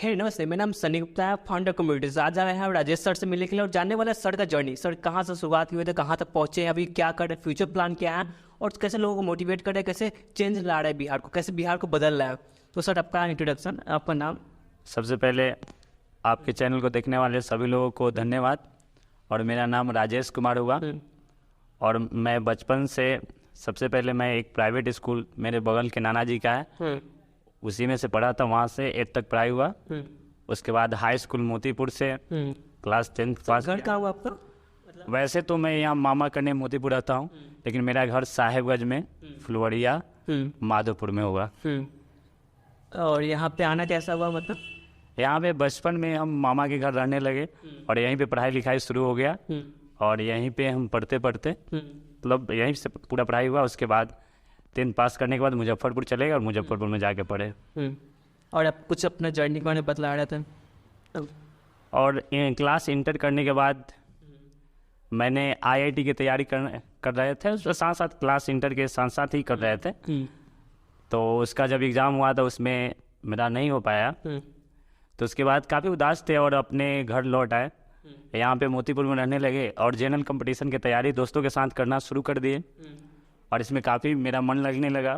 हे नमस्ते, मेरा नाम सनी गुप्ता है, फाउंडर कम्युनिटीज। आज आए हैं राजेश सर से मिलने के लिए और जानने वाला है सर का जर्नी। सर कहाँ से शुरुआत हुई थे, कहाँ तक पहुँचे, अभी क्या कर रहे हैं, फ्यूचर प्लान क्या है और कैसे लोगों को मोटिवेट कर रहे हैं, कैसे चेंज ला रहे हैं बिहार को, कैसे बिहार को बदल रहा है। तो सर आपका इंट्रोडक्शन, आपका नाम। सबसे पहले आपके चैनल को देखने वाले सभी लोगों को धन्यवाद। और मेरा नाम राजेश कुमार हुआ और मैं बचपन से सबसे पहले मैं एक प्राइवेट स्कूल मेरे बगल के नाना जी का है उसी में से पढ़ा था, वहाँ से 8 तक पढ़ाई हुआ। उसके बाद हाई स्कूल मोतीपुर से क्लास 10 पास। घर कहाँ हुआ आपका? वैसे तो मैं यहाँ मामा करने मोतीपुर रहता हूँ, लेकिन मेरा घर साहेबगंज में फुलवरिया माधोपुर में हुआ। और यहाँ पे आना कैसा हुआ, मतलब? यहाँ पे बचपन में हम मामा के घर रहने लगे और यहीं पे पढ़ाई लिखाई शुरू हो गया और यहीं पे हम पढ़ते पढ़ते मतलब यहीं से पूरा पढ़ाई हुआ। उसके बाद 10 पास करने के बाद मुजफ्फरपुर चले गए और मुजफ्फरपुर में जाके पढ़े। और आप कुछ अपना जर्नी के बारे में बतला रहे थे। और क्लास इंटर करने के बाद मैंने IIT की तैयारी कर रहे थे, उसके साथ साथ क्लास इंटर के साथ साथ ही कर रहे थे। तो उसका जब एग्ज़ाम हुआ था उसमें मेरा नहीं हो पाया, तो उसके बाद काफ़ी उदास थे और अपने घर लौट आए। यहाँ पे मोतीपुर में रहने लगे और जनरल कंपटीशन की तैयारी दोस्तों के साथ करना शुरू कर दिए और इसमें काफ़ी मेरा मन लगने लगा।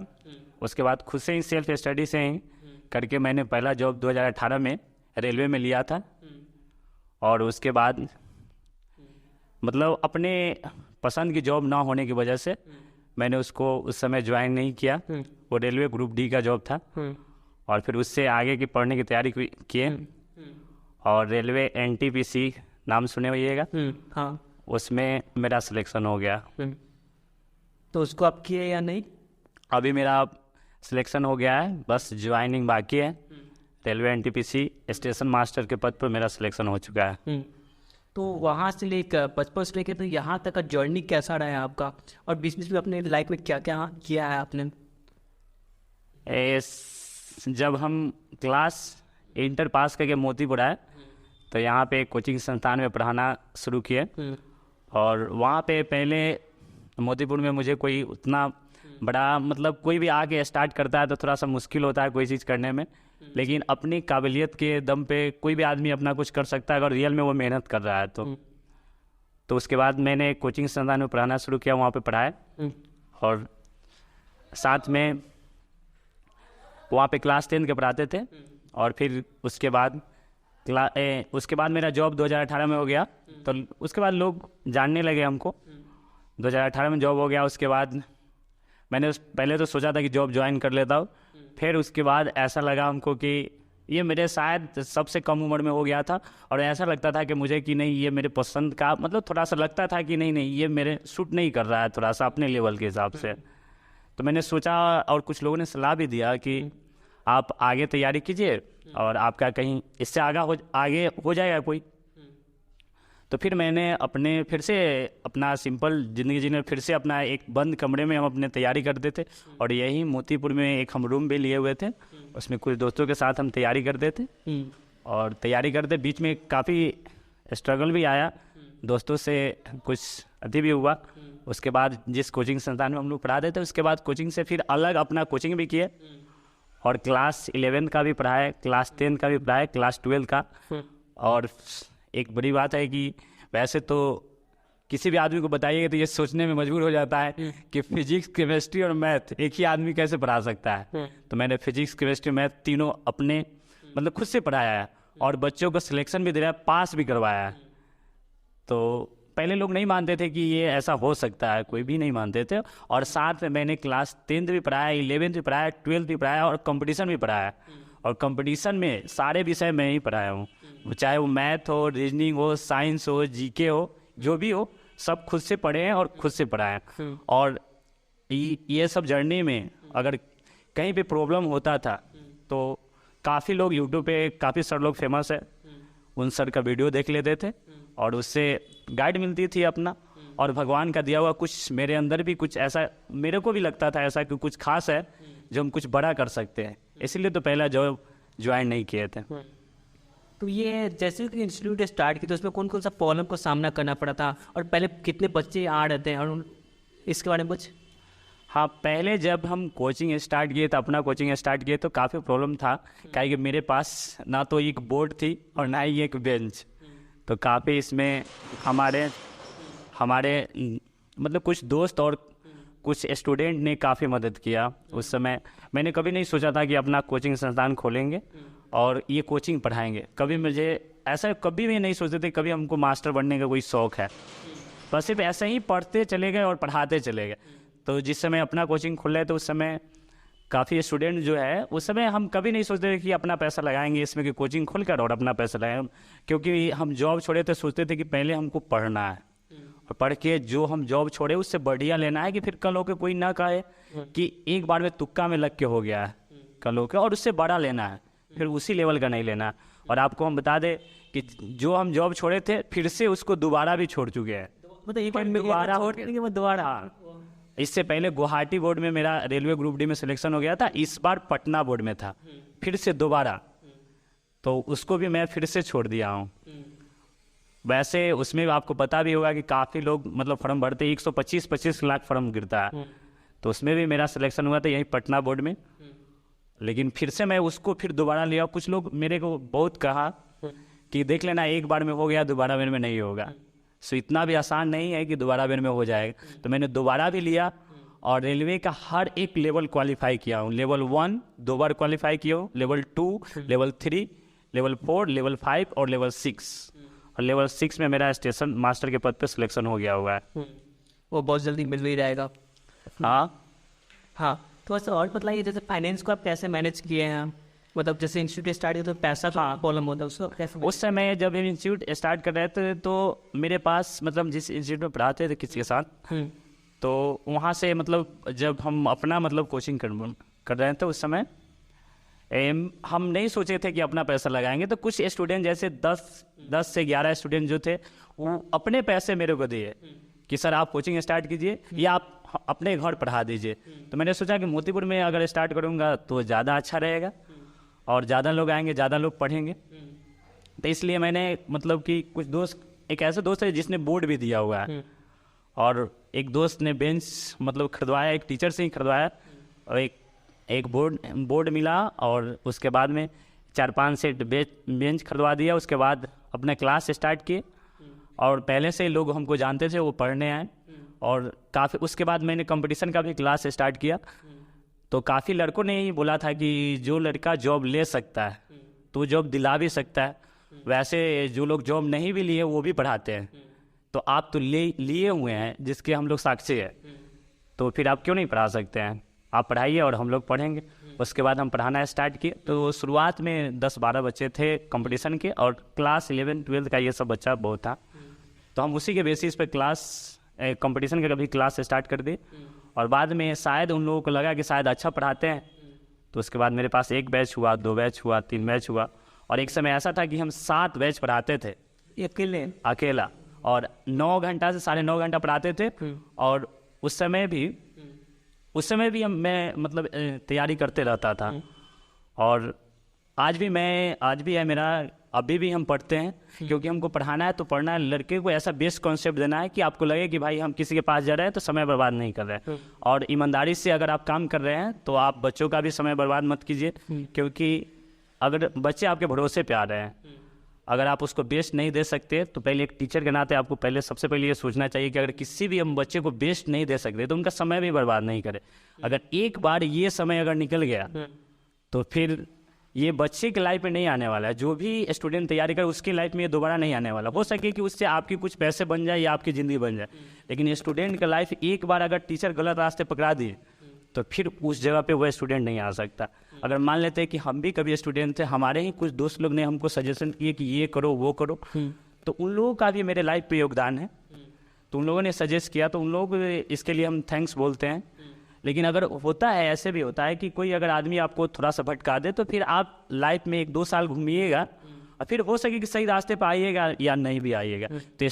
उसके बाद खुद से ही सेल्फ स्टडी से ही करके मैंने पहला जॉब 2018 में रेलवे में लिया था। और उसके बाद मतलब अपने पसंद की जॉब ना होने की वजह से मैंने उसको उस समय ज्वाइन नहीं किया। वो रेलवे ग्रुप डी का जॉब था और फिर उससे आगे की पढ़ने की तैयारी किए और रेलवे NTPC नाम सुने होइएगा, हाँ, उसमें मेरा सिलेक्शन हो गया। तो उसको आप किए या नहीं? अभी मेरा सिलेक्शन हो गया है, बस ज्वाइनिंग बाकी है। रेलवे NTPC स्टेशन मास्टर के पद पर मेरा सिलेक्शन हो चुका है। तो वहाँ से लेकर बचपन से लेकर तो यहाँ तक का जर्नी कैसा रहा है आपका, और बीच बीच में अपने लाइफ में क्या क्या किया है आपने? जब हम क्लास इंटर पास करके मोतीपुर आए तो यहाँ पे कोचिंग संस्थान में पढ़ाना शुरू किए और वहाँ पे पहले मोतीपुर में मुझे कोई उतना बड़ा मतलब कोई भी आके स्टार्ट करता है तो थोड़ा सा मुश्किल होता है कोई चीज़ करने में, लेकिन अपनी काबिलियत के दम पे कोई भी आदमी अपना कुछ कर सकता है अगर रियल में वो मेहनत कर रहा है तो उसके बाद मैंने कोचिंग संस्थान में पढ़ाना शुरू किया, वहाँ पे पढ़ाए और साथ में वहाँ पे क्लास 10 के पढ़ाते थे। और फिर उसके बाद मेरा जॉब 2018 में हो गया, तो उसके बाद लोग जानने लगे हमको। 2018 में जॉब हो गया। उसके बाद मैंने पहले तो सोचा था कि जॉब ज्वाइन कर लेता हूँ, फिर उसके बाद ऐसा लगा हमको कि ये मेरे शायद सबसे कम उम्र में हो गया था और ऐसा लगता था कि मुझे कि नहीं ये मेरे पसंद का मतलब थोड़ा सा लगता था कि नहीं ये मेरे सूट नहीं कर रहा है थोड़ा सा अपने लेवल के हिसाब से। तो मैंने सोचा और कुछ लोगों ने सलाह भी दिया कि आप आगे तैयारी कीजिए और आपका कहीं इससे आगे हो जाएगा कोई। तो फिर मैंने फिर से अपना सिंपल ज़िंदगी जीने फिर से अपना एक बंद कमरे में हम अपने तैयारी करते थे और यही मोतीपुर में एक हम रूम भी लिए हुए थे, उसमें कुछ दोस्तों के साथ हम तैयारी करते थे और तैयारी करते बीच में काफ़ी स्ट्रगल भी आया, दोस्तों से कुछ अति भी हुआ। उसके बाद जिस कोचिंग संस्थान में हम लोग पढ़ाते थे उसके बाद कोचिंग से फिर अलग अपना कोचिंग भी किए और क्लास 11 का भी पढ़ाया, क्लास 10 का भी पढ़ाया, क्लास 12 का। और एक बड़ी बात है कि वैसे तो किसी भी आदमी को बताइएगा तो ये सोचने में मजबूर हो जाता है कि फिजिक्स केमिस्ट्री और मैथ एक ही आदमी कैसे पढ़ा सकता है। तो मैंने फिजिक्स केमिस्ट्री मैथ तीनों अपने मतलब खुद से पढ़ाया है और बच्चों को सिलेक्शन भी दिलाया, पास भी करवाया है। तो पहले लोग नहीं मानते थे कि ये ऐसा हो सकता है, कोई भी नहीं मानते थे। और साथ में मैंने क्लास 10th भी पढ़ाया, 11th भी पढ़ाया, 12th भी पढ़ाया और कंपटीशन भी पढ़ाया। और कंपटीशन में सारे विषय मैं ही पढ़ाया हूँ, चाहे वो मैथ हो, रीजनिंग हो, साइंस हो, GK हो, जो भी हो सब खुद से पढ़े हैं और खुद से पढ़ाए हैं। और ये सब जर्नी में अगर कहीं पे प्रॉब्लम होता था तो काफ़ी लोग यूट्यूब पे काफ़ी सर लोग फेमस है, उन सर का वीडियो देख लेते थे और उससे गाइड मिलती थी अपना। और भगवान का दिया हुआ कुछ मेरे अंदर भी कुछ ऐसा मेरे को भी लगता था ऐसा कि कुछ खास है जो हम कुछ बड़ा कर सकते हैं, इसीलिए तो पहला जॉब ज्वाइन नहीं किए थे। तो ये जैसे कि इंस्टीट्यूट स्टार्ट की तो उसमें कौन कौन सा प्रॉब्लम को सामना करना पड़ा था और पहले कितने बच्चे आ रहे थे और इसके बारे में कुछ? हाँ, पहले जब हम कोचिंग स्टार्ट किए तो अपना कोचिंग स्टार्ट किए तो काफ़ी प्रॉब्लम था, क्या कि मेरे पास ना तो एक बोर्ड थी और ना ही एक बेंच। तो काफ़ी इसमें हमारे हमारे मतलब कुछ दोस्त और कुछ स्टूडेंट ने काफ़ी मदद किया। उस समय मैंने कभी नहीं सोचा था कि अपना कोचिंग संस्थान खोलेंगे और ये कोचिंग पढ़ाएंगे। कभी मुझे ऐसा कभी भी नहीं सोचते थे कभी हमको मास्टर बनने का कोई शौक़ है, बस सिर्फ ऐसे ही पढ़ते चले गए और पढ़ाते चले गए। तो जिस समय अपना कोचिंग खुल रहा तो उस समय काफ़ी स्टूडेंट जो है, उस समय हम कभी नहीं सोचते थे कि अपना पैसा लगाएंगे इसमें कि कोचिंग खुल कर और अपना पैसा लगाएंगे, क्योंकि हम जॉब छोड़े तो सोचते थे कि पहले हमको पढ़ना है और पढ़ के जो हम जॉब छोड़े उससे बढ़िया लेना है कि फिर कल होकर कोई ना कहे कि एक बार में तुक्का में लग के हो गया है, कल होकर और उससे बड़ा लेना है, फिर उसी लेवल का नहीं लेना। और आपको हम बता दें कि जो हम जॉब छोड़े थे फिर से उसको दोबारा भी छोड़ चुके हैं, मतलब एक बार दोबारा छोड़ के वो दोबारा। इससे पहले गुवाहाटी बोर्ड में मेरा रेलवे ग्रुप डी में सिलेक्शन हो गया था, इस बार पटना बोर्ड में था, फिर से दोबारा, तो उसको भी मैं फिर से छोड़ दिया हूँ। वैसे उसमें आपको पता भी होगा कि काफ़ी लोग मतलब फॉर्म भरते, 125 लाख फॉर्म गिरता है, तो उसमें भी मेरा सिलेक्शन हुआ था यही पटना बोर्ड में। लेकिन फिर से मैं उसको फिर दोबारा लिया। कुछ लोग मेरे को बहुत कहा कि देख लेना एक बार में हो गया, दोबारा बार में नहीं होगा। सो इतना भी आसान नहीं है कि दोबारा बार में हो जाएगा। तो मैंने दोबारा भी लिया और रेलवे का हर एक लेवल क्वालिफाई किया हूँ। लेवल 1 2 बार क्वालिफाई किया हूँ, लेवल 2, लेवल 3, लेवल 4, लेवल 5 और लेवल 6। और लेवल 6 में मेरा स्टेशन मास्टर के पद पे सिलेक्शन हो गया हुआ है। वो बहुत जल्दी मिल भी जाएगा। हाँ, तो ऐसा और बताइए, जैसे फाइनेंस को आप कैसे मैनेज किए हैं? मतलब जैसे इंस्टीट्यूट स्टार्ट किया तो पैसा का प्रॉब्लम होता है, उसको कैसे? उस समय जब हम इंस्टीट्यूट स्टार्ट कर रहे थे तो मेरे पास मतलब जिस इंस्टीट्यूट में पढ़ाते थे किसी के साथ, तो वहाँ से मतलब जब हम अपना मतलब कोचिंग कर रहे थे उस समय हम नहीं सोचे थे कि अपना पैसा लगाएंगे। तो कुछ स्टूडेंट जैसे 10 से 11 स्टूडेंट जो थे वो अपने पैसे मेरे को दिए कि सर आप कोचिंग स्टार्ट कीजिए या आप अपने घर पढ़ा दीजिए। तो मैंने सोचा कि मोतीपुर में अगर स्टार्ट करूँगा तो ज़्यादा अच्छा रहेगा और ज़्यादा लोग आएंगे, ज़्यादा लोग पढ़ेंगे। तो इसलिए मैंने मतलब कि कुछ दोस्त, एक ऐसे दोस्त है जिसने बोर्ड भी दिया हुआ है और एक दोस्त ने बेंच मतलब खरीदवाया, एक टीचर से ही खरीदवाया और एक बोर्ड मिला और उसके बाद में 4-5 सेट बेंच खरीदवा दिया। उसके बाद अपने क्लास स्टार्ट किए और पहले से लोग हमको जानते थे, वो पढ़ने आए और काफ़ी उसके बाद मैंने कंपटीशन का भी क्लास स्टार्ट किया। तो काफ़ी लड़कों ने ही बोला था कि जो लड़का जॉब ले सकता है तो जॉब दिला भी सकता है, वैसे जो लोग जॉब नहीं भी लिए वो भी पढ़ाते हैं, तो आप तो लिए हुए हैं जिसके हम लोग साक्षी है, तो फिर आप क्यों नहीं पढ़ा सकते हैं, आप पढ़ाइए और हम लोग पढ़ेंगे। उसके बाद हम पढ़ाना स्टार्ट किए। तो शुरुआत में 10-12 बच्चे थे कंपटीशन के और क्लास 11-12 का ये सब बच्चा बहुत था। तो हम उसी के बेसिस पे कंपटीशन का कभी क्लास स्टार्ट कर दिए और बाद में शायद उन लोगों को लगा कि शायद अच्छा पढ़ाते हैं, तो उसके बाद मेरे पास 1 बैच हुआ, 2 बैच हुआ, 3 बैच हुआ और एक समय ऐसा था कि हम 7 बैच पढ़ाते थे अकेला और 9 घंटा से 9.5 घंटा पढ़ाते थे। और उस समय भी मैं मतलब तैयारी करते रहता था और आज भी है मेरा, अभी भी हम पढ़ते हैं क्योंकि हमको पढ़ाना है तो पढ़ना है। लड़के को ऐसा बेस्ट कॉन्सेप्ट देना है कि आपको लगे कि भाई हम किसी के पास जा रहे हैं तो समय बर्बाद नहीं कर रहे हैं और ईमानदारी से अगर आप काम कर रहे हैं तो आप बच्चों का भी समय बर्बाद मत कीजिए, क्योंकि अगर बच्चे आपके भरोसे पे आ रहे हैं, अगर आप उसको बेस्ट नहीं दे सकते तो पहले एक टीचर के नाते आपको सबसे पहले ये सोचना चाहिए कि अगर किसी भी हम बच्चे को बेस्ट नहीं दे सकते तो उनका समय भी बर्बाद नहीं करें। अगर एक बार ये समय अगर निकल गया तो फिर ये बच्चे की लाइफ में नहीं आने वाला है। जो भी स्टूडेंट तैयारी करे उसकी लाइफ में ये दोबारा नहीं आने वाला। हो सके कि उससे आपकी कुछ पैसे बन जाए या आपकी ज़िंदगी बन जाए, लेकिन स्टूडेंट का लाइफ एक बार अगर टीचर गलत रास्ते पकड़ा दिए तो फिर उस जगह पे वह स्टूडेंट नहीं आ सकता। अगर मान लेते हैं कि हम भी कभी स्टूडेंट थे, हमारे ही कुछ दोस्त लोग ने हमको सजेशन किए कि ये करो वो करो, तो उन लोगों का भी मेरे लाइफ पे योगदान है। तो उन लोगों ने सजेस्ट किया तो उन लोग इसके लिए हम थैंक्स बोलते हैं। लेकिन अगर होता है, ऐसे भी होता है कि कोई अगर आदमी आपको थोड़ा सा भटका दे तो फिर आप लाइफ में 1-2 साल घूमिएगा और फिर हो सके कि सही रास्ते पर आइएगा या नहीं भी आइएगा। तो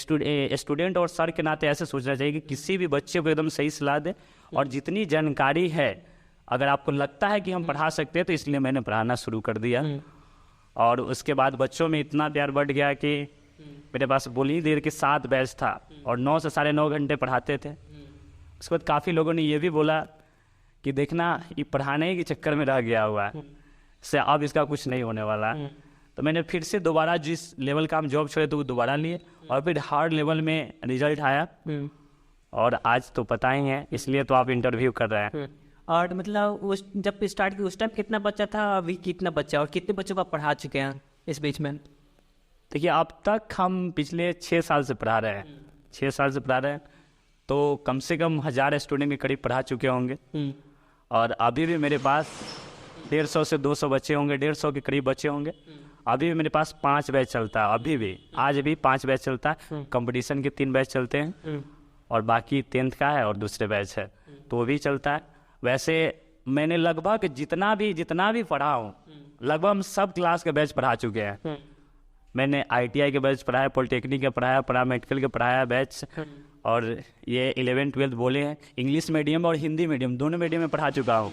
स्टूडेंट और सर के नाते ऐसे सोचना चाहिए कि किसी भी बच्चे को एकदम सही सलाह दे और जितनी जानकारी है अगर आपको लगता है कि हम पढ़ा सकते हैं तो इसलिए मैंने पढ़ाना शुरू कर दिया। और उसके बाद बच्चों में इतना प्यार बढ़ गया कि मेरे पास बोली देर के 7 बैच था और 9 से 9.5 घंटे पढ़ाते थे। उसके बाद काफ़ी लोगों ने ये भी बोला कि देखना ये पढ़ाने के चक्कर में रह गया हुआ है, से अब इसका कुछ नहीं होने वाला है। तो मैंने फिर से दोबारा जिस लेवल का हम जॉब छोड़े तो वो दोबारा लिए, और फिर हार्ड लेवल में रिजल्ट आया, और आज तो पता ही है, इसलिए तो आप इंटरव्यू कर रहे हैं। और मतलब उस जब स्टार्ट की उस टाइम कितना बच्चा था, अभी कितना बच्चा, और कितने बच्चों को आप पढ़ा चुके हैं इस बीच में? देखिए अब तक हम पिछले 6 साल से पढ़ा रहे हैं, 6 साल से पढ़ा रहे हैं, तो कम से कम 1000 स्टूडेंट के करीब पढ़ा चुके होंगे। और अभी भी मेरे पास 150 से 200 बच्चे होंगे, 150 के करीब बच्चे होंगे। अभी भी मेरे पास 5 बैच चलता है, अभी भी आज भी 5 बैच चलता है। कंपटीशन के 3 बैच चलते हैं, और बाकी 10th का है और दूसरे बैच है, तो वो भी चलता है। वैसे मैंने लगभग जितना भी पढ़ा हूँ, लगभग हम सब क्लास के बैच पढ़ा चुके हैं। मैंने ITI के बैच पढ़ाया, पॉलिटेक्निक के पढ़ाया, पैरामेडिकल के पढ़ाया बैच, और ये 11th 12th बोले हैं, इंग्लिश मीडियम और हिंदी मीडियम दोनों मीडियम में पढ़ा चुका हूँ।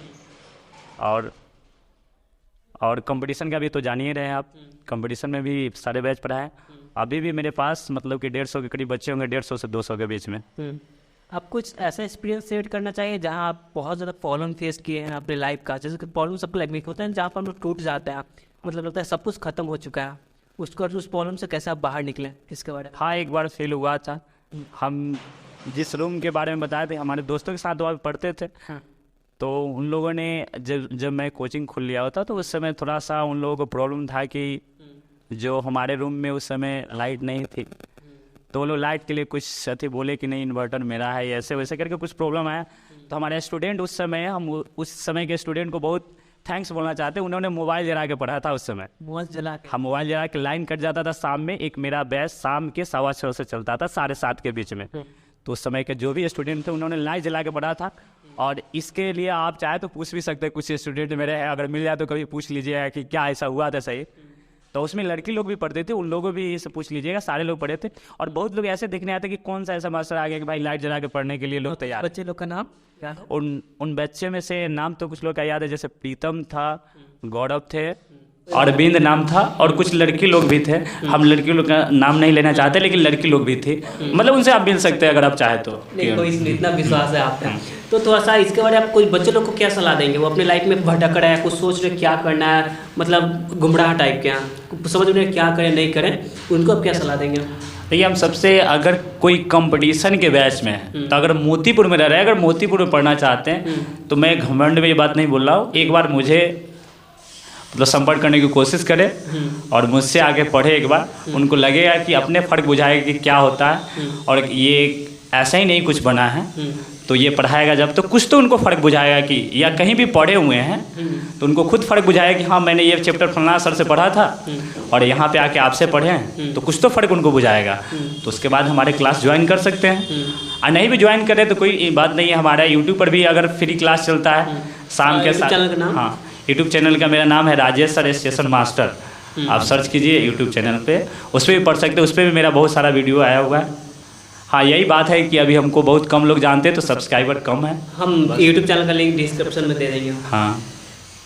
और कंपटीशन का भी तो जान ही रहे हैं आप, कंपटीशन में भी सारे बैच पढ़ाए। अभी भी मेरे पास मतलब कि 150 के करीब बच्चे होंगे, 150 से 200 के बीच में। आप कुछ ऐसा एक्सपीरियंस शेयर करना चाहिए जहाँ आप बहुत ज़्यादा प्रॉब्लम फेस किए हैं अपने लाइफ का, जैसे प्रॉब्लम सबको लाइफ में होता है, जहाँ पर हम लोग टूट जाते हैं, मतलब लगता है सब कुछ खत्म हो चुका है, उसको उस प्रॉब्लम से कैसे आप बाहर निकलें, इसके बारे में? हाँ, एक बार फेल हुआ था। हम जिस रूम के बारे में बताए थे, हमारे दोस्तों के साथ वहाँ पे पढ़ते थे। तो उन लोगों ने जब मैं कोचिंग खोल लिया होता, तो उस समय थोड़ा सा उन लोगों को प्रॉब्लम था कि जो हमारे रूम में उस समय लाइट नहीं थी, तो वो लोग लाइट के लिए कुछ अथी बोले कि नहीं इन्वर्टर मेरा है, ऐसे वैसे करके कुछ प्रॉब्लम आया। तो हमारे स्टूडेंट उस समय, हम उस समय के स्टूडेंट को बहुत थैंक्स बोलना चाहते हैं, उन्होंने मोबाइल जला के पढ़ा था उस समय। मोबाइल जला के? हम मोबाइल जला के, लाइन कट जाता था शाम में, एक मेरा बैच शाम के 6:15 से चलता था 7:30 के बीच में। तो उस समय के जो भी स्टूडेंट थे उन्होंने लाइट जला के पढ़ा था। और इसके लिए आप चाहे तो पूछ भी सकते हैं, कुछ स्टूडेंट मेरे हैं, अगर मिल जाए तो कभी पूछ लीजिएगा कि क्या ऐसा हुआ था सही। तो उसमें लड़की लोग भी पढ़ते थे, उन लोगों भी से पूछ लीजिएगा, सारे लोग पढ़े थे। और बहुत लोग ऐसे देखने आते कि कौन सा ऐसा मास्टर आ गया कि भाई लाइट जला के पढ़ने के लिए लोग तैयार। बच्चे लोग का नाम क्या? उन बच्चे में से नाम तो कुछ लोग का याद है, जैसे प्रीतम था, गौरव थे, अरविंद नाम था, और कुछ लड़की लोग भी थे। हम लड़की लोग का नाम नहीं लेना चाहते, लेकिन लड़की लोग भी थी, मतलब उनसे आप मिल सकते हैं अगर आप चाहे तो। नहीं, कोई इतना विश्वास है आप पे। तो थोड़ा सा इसके बारे में आप कुछ बच्चे लोग को क्या सलाह देंगे? वो अपने लाइफ में भटक रहे हैं, कुछ सोच रहे क्या करना है, मतलब गुमराह टाइप के हैं, समझ रहे क्या करें नहीं करें, उनको आप क्या सलाह देंगे? देखिए, हम सबसे, अगर कोई कंपटीशन के बैच में है तो अगर मोतीपुर में रह रहे हैं, अगर मोतीपुर में पढ़ना चाहते हैं, तो मैं घमंड में ये बात नहीं बोल रहा हूँ, एक बार मुझे मतलब संपर्क करने की कोशिश करें और मुझसे आगे पढ़े एक बार। उनको लगेगा कि अपने फ़र्क बुझाएगा कि क्या होता है, और ये ऐसा ही नहीं कुछ बना है, तो ये पढ़ाएगा जब तो कुछ तो उनको फ़र्क बुझाएगा कि, या कहीं भी पढ़े हुए हैं तो उनको खुद फ़र्क बुझाएगा कि हाँ मैंने ये चैप्टर फलाना सर से पढ़ा था और यहाँ पे आके आपसे पढ़े हैं, तो कुछ तो फ़र्क उनको बुझाएगा। तो उसके बाद हमारे क्लास ज्वाइन कर सकते हैं, और नहीं भी ज्वाइन करें तो कोई बात नहीं है। हमारा यूट्यूब पर भी अगर फ्री क्लास चलता है शाम के साथ। हाँ, यूट्यूब चैनल का मेरा नाम है राजेश सर स्टेशन मास्टर, आप सर्च कीजिए यूट्यूब चैनल पे, उस पर भी पढ़ सकते हैं। उस पर भी मेरा बहुत सारा वीडियो आया हुआ है। हाँ, यही बात है कि अभी हमको बहुत कम लोग जानते हैं, तो सब्सक्राइबर कम है। हम यूट्यूब चैनल का लिंक डिस्क्रिप्शन में दे देंगे। हाँ,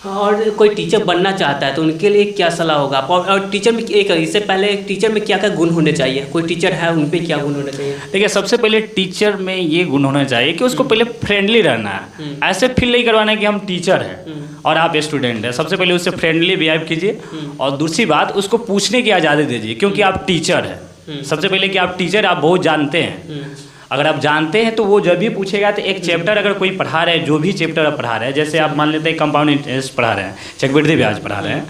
और कोई टीचर बनना चाहता है तो उनके लिए क्या सलाह होगा? और टीचर में एक, इससे पहले टीचर में क्या क्या गुण होने चाहिए? कोई टीचर है उन पे क्या गुण होने चाहिए? देखिए, सबसे पहले टीचर में ये गुण होना चाहिए कि उसको पहले फ्रेंडली रहना है। ऐसे फील नहीं करवाना है कि हम टीचर हैं और आप स्टूडेंट हैं। सबसे पहले उससे फ्रेंडली बिहेव कीजिए, और दूसरी बात उसको पूछने की आज़ादी दीजिए, क्योंकि आप टीचर हैं। सबसे पहले कि आप टीचर, आप बहुत जानते हैं। अगर आप जानते हैं तो वो जब भी पूछेगा, तो एक चैप्टर अगर कोई पढ़ा रहे हैं, जो भी चैप्टर आप पढ़ा रहे हैं, जैसे आप मान लेते हैं कंपाउंड इंटरेस्ट पढ़ा रहे हैं, चक्रवृद्धि ब्याज पढ़ा रहे हैं,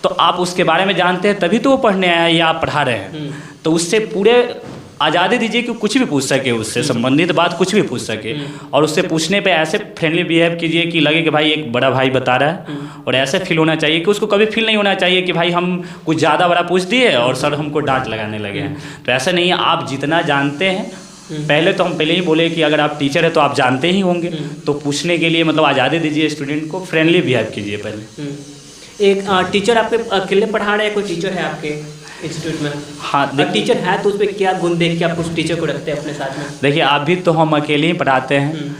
तो आप उसके बारे में जानते हैं तभी तो वो पढ़ने आए या आप पढ़ा रहे हैं। तो उससे पूरे आज़ादी दीजिए कि कुछ भी पूछ सके, उससे संबंधित बात कुछ भी पूछ सके, और उससे पूछने पे ऐसे फ्रेंडली बिहेव कीजिए कि लगे कि भाई एक बड़ा भाई बता रहा है। और ऐसे फील होना चाहिए कि उसको कभी फील नहीं होना चाहिए कि भाई हम कुछ ज़्यादा बड़ा पूछ दिए और सर हमको डांट लगाने लगे हैं। तो ऐसा नहीं है, आप जितना जानते हैं, पहले तो हम पहले ही बोले कि अगर आप टीचर है तो आप जानते ही होंगे, तो पूछने के लिए मतलब आज़ादी दीजिए स्टूडेंट को, फ्रेंडली बिहेव कीजिए पहले। एक टीचर आप अकेले पढ़ा रहे हैं, कोई टीचर है आपके इंस्टीट्यूट में? हाँ, टीचर है तो उस पर क्या गुण देख के आप उस टीचर को रखते हैं अपने साथ में? देखिए, अभी तो हम अकेले ही पढ़ाते हैं।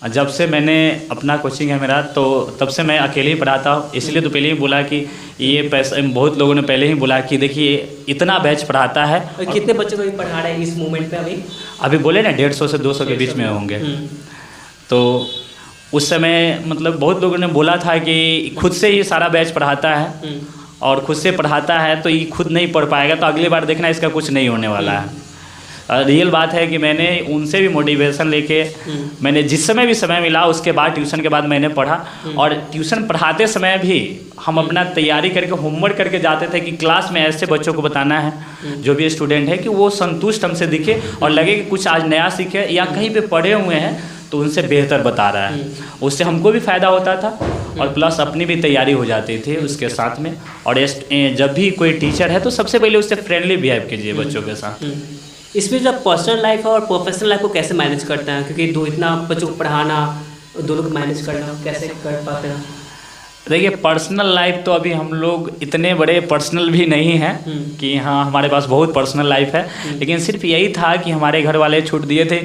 जब से मैंने अपना कोचिंग है मेरा, तो तब से मैं अकेले ही पढ़ाता हूँ। इसलिए तो पहले ही बोला कि ये पैसा, बहुत लोगों ने पहले ही बोला कि देखिए इतना बैच पढ़ाता है। और कितने बच्चों को पढ़ा रहे हैं इस मोमेंट पे? अभी बोले ना 150 से 200 के बीच में होंगे। तो उस समय मतलब बहुत लोगों ने बोला था कि खुद से ये सारा बैच पढ़ाता है और खुद से पढ़ाता है तो ये खुद नहीं पढ़ पाएगा, तो अगली बार देखना इसका कुछ नहीं होने वाला है। रियल बात है कि मैंने उनसे भी मोटिवेशन लेके मैंने जिस समय भी समय मिला उसके बाद ट्यूशन के बाद मैंने पढ़ा। और ट्यूशन पढ़ाते समय भी हम अपना तैयारी करके होमवर्क करके जाते थे कि क्लास में ऐसे बच्चों को बताना है जो भी स्टूडेंट है कि वो संतुष्ट हमसे दिखे और लगे कि कुछ आज नया सीखे या कहीं पे पढ़े हुए हैं तो उनसे बेहतर बता रहा है। उससे हमको भी फ़ायदा होता था और प्लस अपनी भी तैयारी हो जाती थी उसके साथ में। और जब भी कोई टीचर है तो सबसे पहले उससे फ्रेंडली बिहेव कीजिए बच्चों के साथ। इसमें जब पर्सनल लाइफ और प्रोफेशनल लाइफ को कैसे मैनेज करते हैं, क्योंकि दो इतना बच्चों को पढ़ाना दोनों को मैनेज करना कैसे कर पाते हैं? देखिए पर्सनल लाइफ तो अभी हम लोग इतने बड़े पर्सनल भी नहीं हैं कि हाँ हमारे पास बहुत पर्सनल लाइफ है, लेकिन सिर्फ यही था कि हमारे घर वाले छूट दिए थे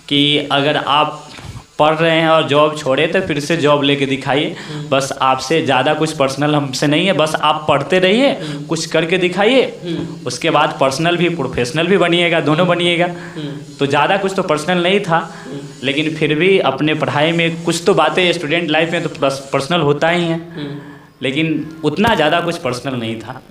कि अगर आप पढ़ रहे हैं और जॉब छोड़े तो फिर से जॉब लेके दिखाइए, बस आपसे ज़्यादा कुछ पर्सनल हमसे नहीं है, बस आप पढ़ते रहिए कुछ करके दिखाइए, उसके बाद पर्सनल भी प्रोफेशनल भी बनिएगा, दोनों बनिएगा। तो ज़्यादा कुछ तो पर्सनल नहीं था, लेकिन फिर भी अपने पढ़ाई में कुछ तो बातें स्टूडेंट लाइफ में तो पर्सनल होता ही है, लेकिन उतना ज़्यादा कुछ पर्सनल नहीं था।